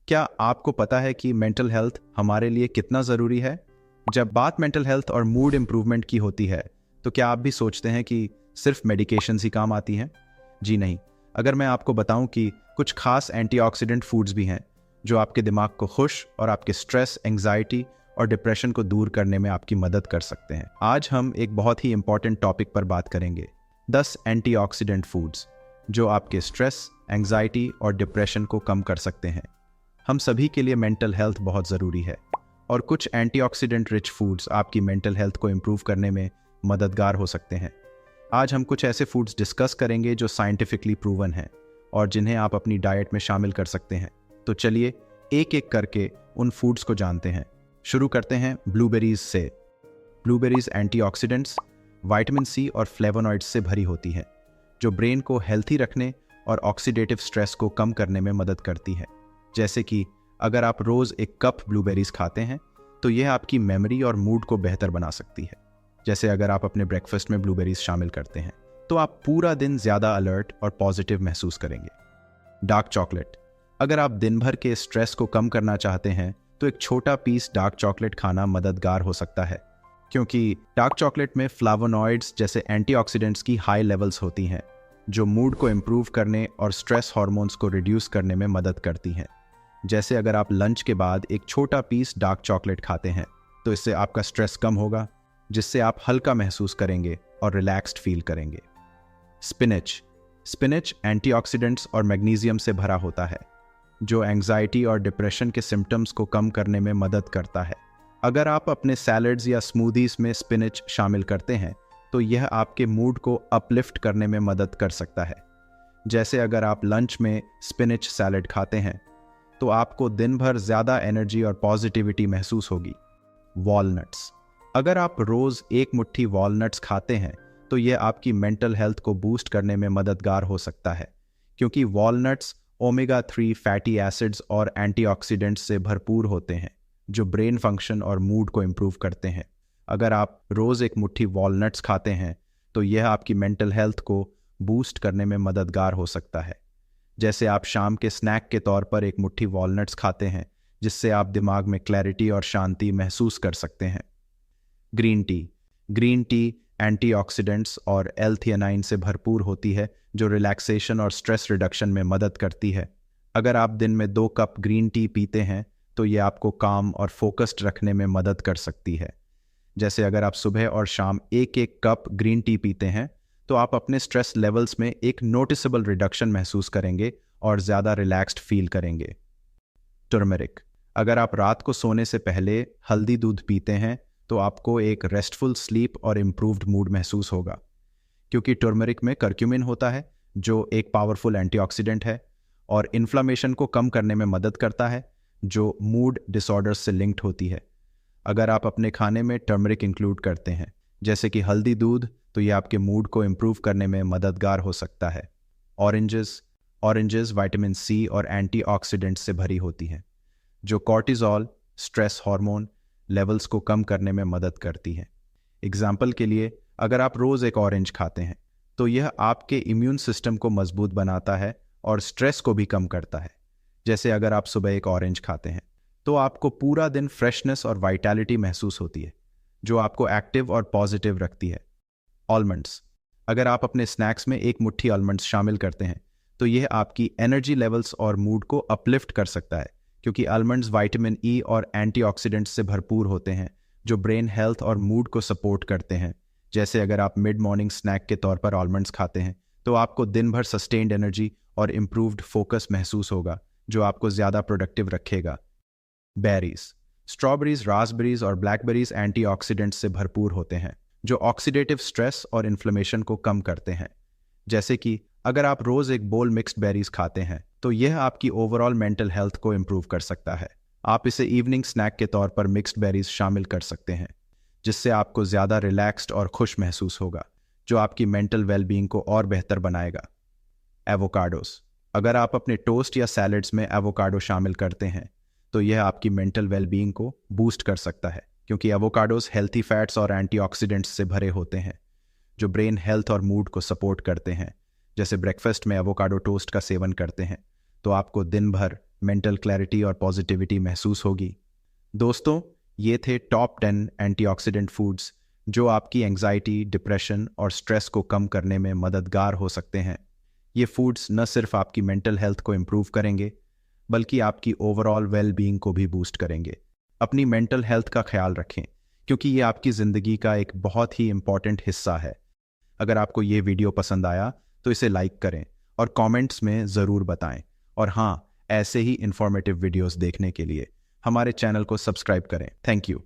क्या आपको पता है कि मेंटल हेल्थ हमारे लिए कितना ज़रूरी है? जब बात मेंटल हेल्थ और मूड इम्प्रूवमेंट की होती है, तो क्या आप भी सोचते हैं कि सिर्फ मेडिकेशंस ही काम आती हैं? जी नहीं। अगर मैं आपको बताऊं कि कुछ खास एंटीऑक्सीडेंट फूड्स भी हैं, जो आपके दिमाग को खुश और आपके स्ट्रेस, एंग्जाइटी और डिप्रेशन को दूर करने में आपकी मदद कर सकते हैं। आज हम एक बहुत ही इंपॉर्टेंट टॉपिक पर बात करेंगे, 10 एंटीऑक्सीडेंट फूड्स जो आपके स्ट्रेस, एंग्जाइटी और डिप्रेशन को कम कर सकते हैं। हम सभी के लिए मेंटल हेल्थ बहुत ज़रूरी है और कुछ एंटीऑक्सीडेंट रिच फूड्स आपकी मेंटल हेल्थ को इम्प्रूव करने में मददगार हो सकते हैं। आज हम कुछ ऐसे फूड्स डिस्कस करेंगे जो साइंटिफिकली प्रूवन हैं और जिन्हें आप अपनी डाइट में शामिल कर सकते हैं। तो चलिए एक एक करके उन फूड्स को जानते हैं। शुरू करते हैं ब्लूबेरीज से। ब्लूबेरीज एंटीऑक्सीडेंट्स, विटामिन सी और फ्लेवोनॉइड्स से भरी होती हैं, जो ब्रेन को हेल्थी रखने और ऑक्सीडेटिव स्ट्रेस को कम करने में मदद करती है। जैसे कि अगर आप रोज़ एक कप ब्लूबेरीज खाते हैं तो यह आपकी मेमोरी और मूड को बेहतर बना सकती है। जैसे अगर आप अपने ब्रेकफास्ट में ब्लूबेरीज शामिल करते हैं तो आप पूरा दिन ज़्यादा अलर्ट और पॉजिटिव महसूस करेंगे। डार्क चॉकलेट, अगर आप दिन भर के स्ट्रेस को कम करना चाहते हैं तो एक छोटा पीस डार्क चॉकलेट खाना मददगार हो सकता है, क्योंकि डार्क चॉकलेट में फ्लावोनॉइड्स जैसे एंटीऑक्सीडेंट्स की हाई लेवल्स होती हैं, जो मूड को इम्प्रूव करने और स्ट्रेस हार्मोन्स को रिड्यूस करने में मदद करती हैं। जैसे अगर आप लंच के बाद एक छोटा पीस डार्क चॉकलेट खाते हैं तो इससे आपका स्ट्रेस कम होगा, जिससे आप हल्का महसूस करेंगे और रिलैक्स्ड फील करेंगे। स्पिनच एंटीऑक्सीडेंट्स और मैग्नीशियम से भरा होता है, जो एंग्जाइटी और डिप्रेशन के सिम्टम्स को कम करने में मदद करता है। अगर आप अपने सैलड्स या स्मूदीज में स्पिनच शामिल करते हैं तो यह आपके मूड को अपलिफ्ट करने में मदद कर सकता है। जैसे अगर आप लंच में स्पिनच सैलड खाते हैं तो आपको दिन भर ज़्यादा एनर्जी और पॉजिटिविटी महसूस होगी। वॉलनट्स, अगर आप रोज़ एक मुट्ठी वॉलनट्स खाते हैं तो यह आपकी मेंटल हेल्थ को बूस्ट करने में मददगार हो सकता है, क्योंकि वॉलनट्स ओमेगा 3 फैटी एसिड्स और एंटीऑक्सीडेंट्स से भरपूर होते हैं, जो ब्रेन फंक्शन और मूड को इम्प्रूव करते हैं। अगर आप रोज़ एक मुट्ठी वॉलनट्स खाते हैं तो यह आपकी मेंटल हेल्थ को बूस्ट करने में मददगार हो सकता है। जैसे आप शाम के स्नैक के तौर पर एक मुट्ठी वॉलनट्स खाते हैं, जिससे आप दिमाग में क्लैरिटी और शांति महसूस कर सकते हैं। ग्रीन टी एंटीऑक्सीडेंट्स और एल-थियानाइन से भरपूर होती है, जो रिलैक्सेशन और स्ट्रेस रिडक्शन में मदद करती है। अगर आप दिन में 2 कप ग्रीन टी पीते हैं तो ये आपको काम और फोकस्ड रखने में मदद कर सकती है। जैसे अगर आप सुबह और शाम एक कप ग्रीन टी पीते हैं तो आप अपने स्ट्रेस लेवल्स में एक नोटिसेबल रिडक्शन महसूस करेंगे और ज़्यादा रिलैक्स्ड फील करेंगे। टर्मरिक, अगर आप रात को सोने से पहले हल्दी दूध पीते हैं तो आपको एक रेस्टफुल स्लीप और इम्प्रूव्ड मूड महसूस होगा, क्योंकि टर्मरिक में करक्यूमिन होता है, जो एक पावरफुल एंटीऑक्सीडेंट है और इन्फ्लामेशन को कम करने में मदद करता है, जो मूड डिसऑर्डर्स से लिंक्ड होती है। अगर आप अपने खाने में टर्मरिक इंक्लूड करते हैं, जैसे कि हल्दी दूध, तो यह आपके मूड को इम्प्रूव करने में मददगार हो सकता है। ऑरेंजेस विटामिन सी और एंटीऑक्सीडेंट्स से भरी होती हैं, जो कॉर्टिसोल, स्ट्रेस हार्मोन लेवल्स को कम करने में मदद करती हैं। एग्जाम्पल के लिए, अगर आप रोज़ एक ऑरेंज खाते हैं तो यह आपके इम्यून सिस्टम को मजबूत बनाता है और स्ट्रेस को भी कम करता है। जैसे अगर आप सुबह एक ऑरेंज खाते हैं तो आपको पूरा दिन फ्रेशनेस और वाइटैलिटी महसूस होती है, जो आपको एक्टिव और पॉजिटिव रखती है। आलमंड्स, अगर आप अपने स्नैक्स में एक मुट्ठी आलमंड्स शामिल करते हैं तो यह आपकी एनर्जी लेवल्स और मूड को अपलिफ्ट कर सकता है, क्योंकि आलमंड्स विटामिन ई और एंटीऑक्सीडेंट्स से भरपूर होते हैं, जो ब्रेन हेल्थ और मूड को सपोर्ट करते हैं। जैसे अगर आप मिड मॉर्निंग स्नैक के तौर पर आलमंड्स खाते हैं तो आपको दिन भर सस्टेन्ड एनर्जी और इम्प्रूव्ड फोकस महसूस होगा, जो आपको ज़्यादा प्रोडक्टिव रखेगा। बेरीज, स्ट्रॉबेरीज, रास्पबेरीज और ब्लैकबेरीज एंटीऑक्सीडेंट्स से भरपूर होते हैं, जो ऑक्सीडेटिव स्ट्रेस और इन्फ्लेमेशन को कम करते हैं। जैसे कि अगर आप रोज़ एक बोल मिक्स्ड बेरीज खाते हैं तो यह आपकी ओवरऑल मेंटल हेल्थ को इम्प्रूव कर सकता है। आप इसे इवनिंग स्नैक के तौर पर मिक्स्ड बेरीज शामिल कर सकते हैं, जिससे आपको ज़्यादा रिलैक्स्ड और खुश महसूस होगा, जो आपकी मेंटल वेलबींग को और बेहतर बनाएगा। एवोकाडोस, अगर आप अपने टोस्ट या सैलड्स में एवोकाडो शामिल करते हैं तो यह आपकी मेंटल वेलबींग को बूस्ट कर सकता है, क्योंकि एवोकाडोस हेल्थी फैट्स और एंटीऑक्सीडेंट्स से भरे होते हैं, जो ब्रेन हेल्थ और मूड को सपोर्ट करते हैं। जैसे ब्रेकफास्ट में एवोकाडो टोस्ट का सेवन करते हैं तो आपको दिन भर मेंटल क्लैरिटी और पॉजिटिविटी महसूस होगी। दोस्तों, ये थे टॉप 10 एंटीऑक्सीडेंट फूड्स जो आपकी एंजाइटी, डिप्रेशन और स्ट्रेस को कम करने में मददगार हो सकते हैं। ये फूड्स न सिर्फ आपकी मेंटल हेल्थ को इम्प्रूव करेंगे, बल्कि आपकी ओवरऑल वेल बीइंग को भी बूस्ट करेंगे। अपनी मेंटल हेल्थ का ख्याल रखें, क्योंकि ये आपकी ज़िंदगी का एक बहुत ही इम्पॉर्टेंट हिस्सा है। अगर आपको ये वीडियो पसंद आया तो इसे लाइक करें और कमेंट्स में ज़रूर बताएं। और हाँ, ऐसे ही इंफॉर्मेटिव वीडियोस देखने के लिए हमारे चैनल को सब्सक्राइब करें। Thank you.